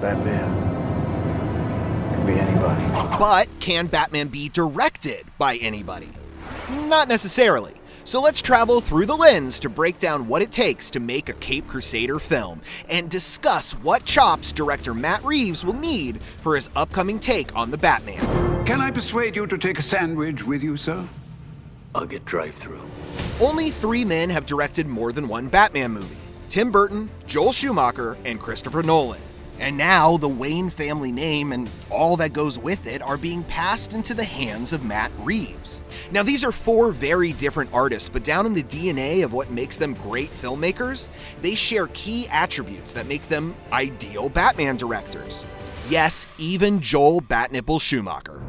Batman can be anybody. But can Batman be directed by anybody? Not necessarily. So let's travel through the lens to break down what it takes to make a Caped Crusader film and discuss what chops director Matt Reeves will need for his upcoming take on the Batman. Can I persuade you to take a sandwich with you, sir? I'll get drive-through. Only 3 men have directed more than one Batman movie: Tim Burton, Joel Schumacher, and Christopher Nolan. And now the Wayne family name and all that goes with it are being passed into the hands of Matt Reeves. Now these are 4 very different artists, but down in the DNA of what makes them great filmmakers, they share key attributes that make them ideal Batman directors. Yes, even Joel Batnipple Schumacher.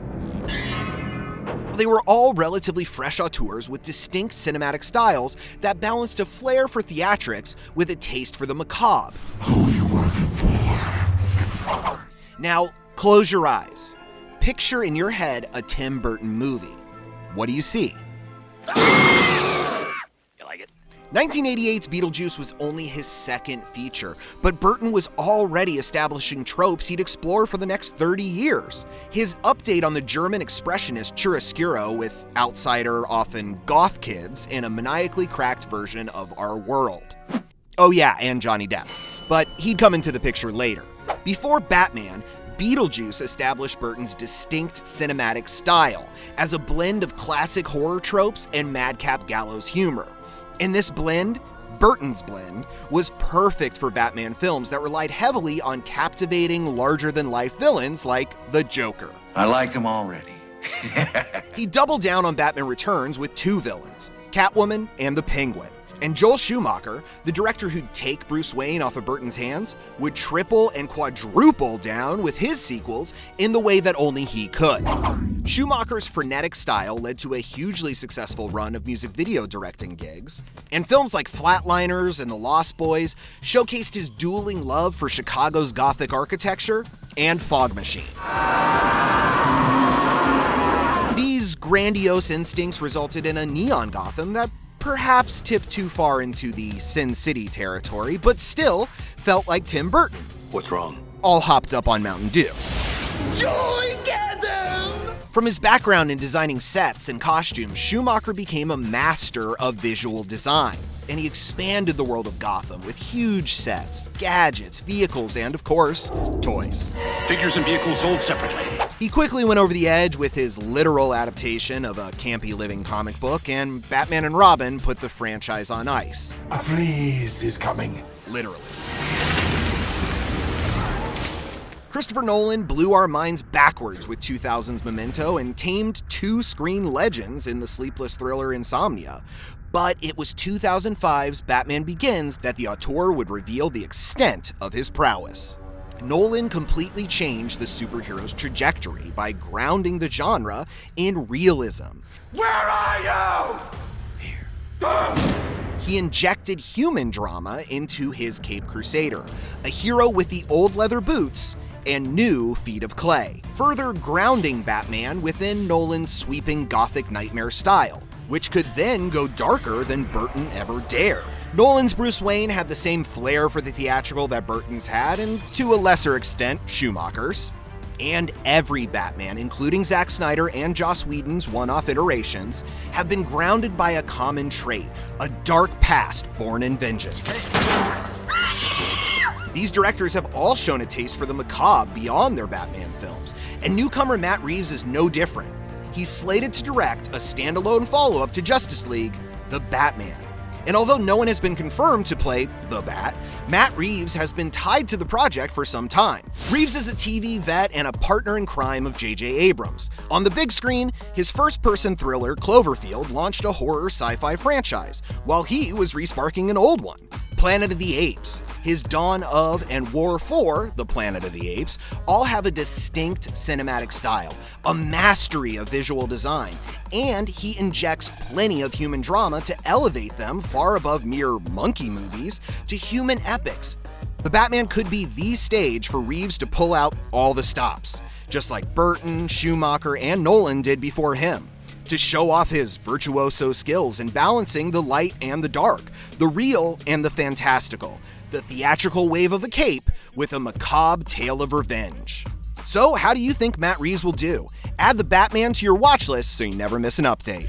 They were all relatively fresh auteurs with distinct cinematic styles that balanced a flair for theatrics with a taste for the macabre. Who are you working for? Now, close your eyes. Picture in your head a Tim Burton movie. What do you see? You like it? 1988's Beetlejuice was only his second feature, but Burton was already establishing tropes he'd explore for the next 30 years. His update on the German expressionist chiaroscuro with outsider, often goth kids in a maniacally cracked version of our world. Oh yeah, and Johnny Depp. But he'd come into the picture later. Before Batman, Beetlejuice established Burton's distinct cinematic style as a blend of classic horror tropes and madcap gallows humor. And this blend, Burton's blend, was perfect for Batman films that relied heavily on captivating, larger-than-life villains like the Joker. I like him already. He doubled down on Batman Returns with 2 villains, Catwoman and the Penguin. And Joel Schumacher, the director who'd take Bruce Wayne off of Burton's hands, would triple and quadruple down with his sequels in the way that only he could. Schumacher's frenetic style led to a hugely successful run of music video directing gigs, and films like Flatliners and The Lost Boys showcased his dueling love for Chicago's Gothic architecture and fog machines. These grandiose instincts resulted in a neon Gotham that perhaps tipped too far into the Sin City territory, but still felt like Tim Burton. What's wrong? All hopped up on Mountain Dew. Joygasm! From his background in designing sets and costumes, Schumacher became a master of visual design, and he expanded the world of Gotham with huge sets, gadgets, vehicles, and of course, toys. Figures and vehicles sold separately. He quickly went over the edge with his literal adaptation of a campy living comic book, and Batman and Robin put the franchise on ice. A freeze is coming. Literally. Christopher Nolan blew our minds backwards with 2000's Memento and tamed 2 screen legends in the sleepless thriller Insomnia. But it was 2005's Batman Begins that the auteur would reveal the extent of his prowess. Nolan completely changed the superhero's trajectory by grounding the genre in realism. Where are you? Here. He injected human drama into his Caped Crusader, a hero with the old leather boots and new feet of clay, further grounding Batman within Nolan's sweeping Gothic nightmare style, which could then go darker than Burton ever dared. Nolan's Bruce Wayne had the same flair for the theatrical that Burton's had, and to a lesser extent, Schumacher's. And every Batman, including Zack Snyder and Joss Whedon's one-off iterations, have been grounded by a common trait: a dark past born in vengeance. These directors have all shown a taste for the macabre beyond their Batman films, and newcomer Matt Reeves is no different. He's slated to direct a standalone follow-up to Justice League, The Batman. And although no one has been confirmed to play the Bat, Matt Reeves has been tied to the project for some time. Reeves is a TV vet and a partner in crime of J.J. Abrams. On the big screen, his first-person thriller, Cloverfield, launched a horror sci-fi franchise, while he was resparking an old one, Planet of the Apes. His Dawn of and War for the Planet of the Apes all have a distinct cinematic style, a mastery of visual design, and he injects plenty of human drama to elevate them far above mere monkey movies to human epics. The Batman could be the stage for Reeves to pull out all the stops, just like Burton, Schumacher, and Nolan did before him, to show off his virtuoso skills in balancing the light and the dark, the real and the fantastical, the theatrical wave of a cape with a macabre tale of revenge. So, how do you think Matt Reeves will do? Add the Batman to your watch list so you never miss an update.